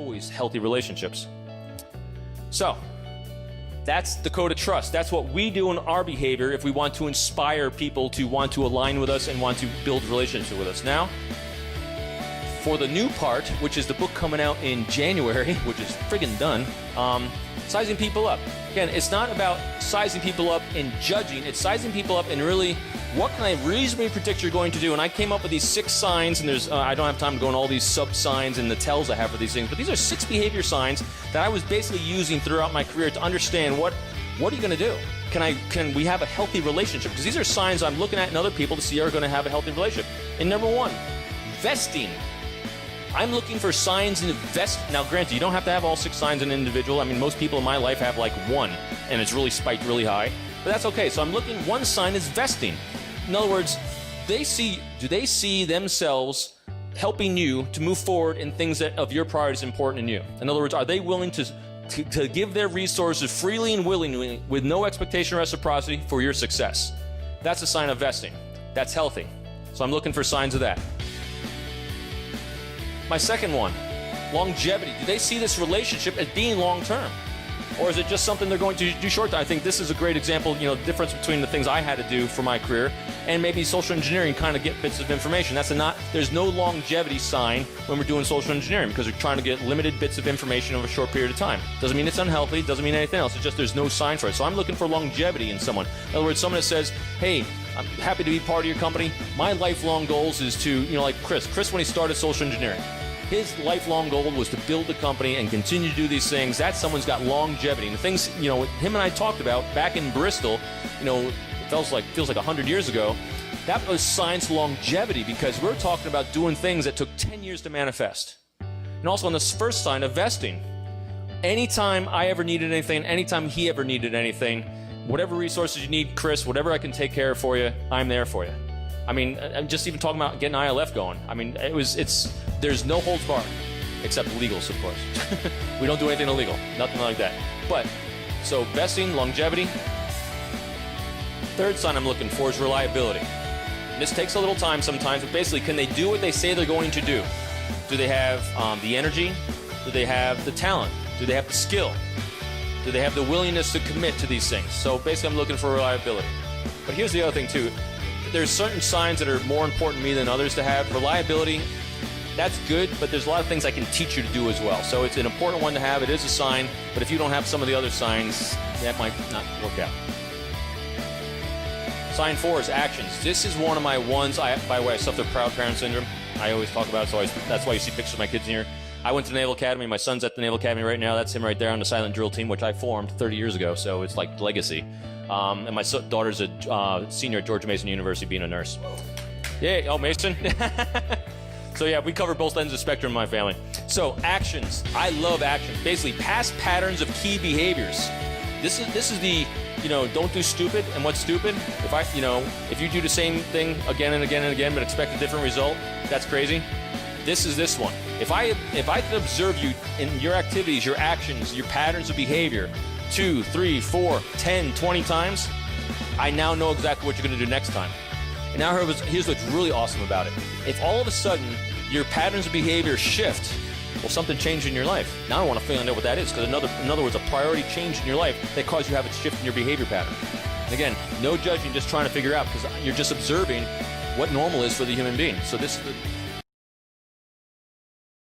always healthy relationships. So that's the code of trust. That's what we do in our behavior if we want to inspire people to want to align with us and want to build relationships with us. Now, for the new part, which is the book coming out in January, which is friggin' done, sizing people up. Again, it's not about sizing people up and judging. It's sizing people up and really, what can I reasonably predict you're going to do? And I came up with these 6 signs, and there's I don't have time to go into all these sub-signs and the tells I have for these things, but these are 6 behavior signs that I was basically using throughout my career to understand what are you going to do? Can we have a healthy relationship? Because these are signs I'm looking at in other people to see are going to have a healthy relationship. And number 1, vesting. I'm looking for signs in Now, granted, you don't have to have all 6 signs in an individual. I mean, most people in my life have like 1, and it's really spiked really high. But that's okay. So I'm looking, 1 sign is vesting. In other words, do they see themselves helping you to move forward in things that of your priorities important in you? In other words, are they willing to give their resources freely and willingly with no expectation or reciprocity for your success? That's a sign of vesting. That's healthy. So I'm looking for signs of that. My second one, longevity. Do they see this relationship as being long-term? Or is it just something they're going to do short-term? I think this is a great example, the difference between the things I had to do for my career and maybe social engineering, kind of get bits of information. There's no longevity sign when we're doing social engineering because we're trying to get limited bits of information over a short period of time. Doesn't mean it's unhealthy, doesn't mean anything else. It's just there's no sign for it. So I'm looking for longevity in someone. In other words, someone that says, hey, I'm happy to be part of your company. My lifelong goals is to, like Chris when he started social engineering. His lifelong goal was to build the company and continue to do these things. That someone's got longevity. And the things, him and I talked about back in Bristol, it feels like 100 years ago, that was science longevity because we're talking about doing things that took 10 years to manifest. And also on this first sign of vesting, anytime I ever needed anything, anytime he ever needed anything, whatever resources you need, Chris, whatever I can take care of for you, I'm there for you. I mean, I'm just even talking about getting ILF going. I mean, there's no holds barred, except legals, of course. We don't do anything illegal, nothing like that. But, so vesting, longevity. Third sign I'm looking for is reliability. And this takes a little time sometimes, but basically, can they do what they say they're going to do? Do they have the energy? Do they have the talent? Do they have the skill? Do they have the willingness to commit to these things? So basically, I'm looking for reliability. But here's the other thing, too. There's certain signs that are more important to me than others to have. Reliability, that's good, but there's a lot of things I can teach you to do as well. So it's an important one to have. It is a sign, but if you don't have some of the other signs, that might not work out. Sign 4 is actions. This is one of my ones. By the way, I suffer proud parent syndrome. I always talk about it, so that's why you see pictures of my kids in here. I went to the Naval Academy. My son's at the Naval Academy right now. That's him right there on the silent drill team, which I formed 30 years ago, so it's like legacy. And my daughter's a senior at George Mason University being a nurse. Yay, oh, Mason. So yeah, we cover both ends of the spectrum in my family. So actions, I love actions. Basically, past patterns of key behaviors. This is the, don't do stupid. And what's stupid? If you do the same thing again and again and again, but expect a different result, that's crazy. This is this one. If I can observe you in your activities, your actions, your patterns of behavior, 2, 3, 4, 10, 20 times, I now know exactly what you're going to do next time. And now here's what's really awesome about it. If all of a sudden your patterns of behavior shift, well, something changed in your life. Now I want to find out what that is, because in other words, a priority change in your life that caused you to have a shift in your behavior pattern. And again, no judging, just trying to figure out, because you're just observing what normal is for the human being. So this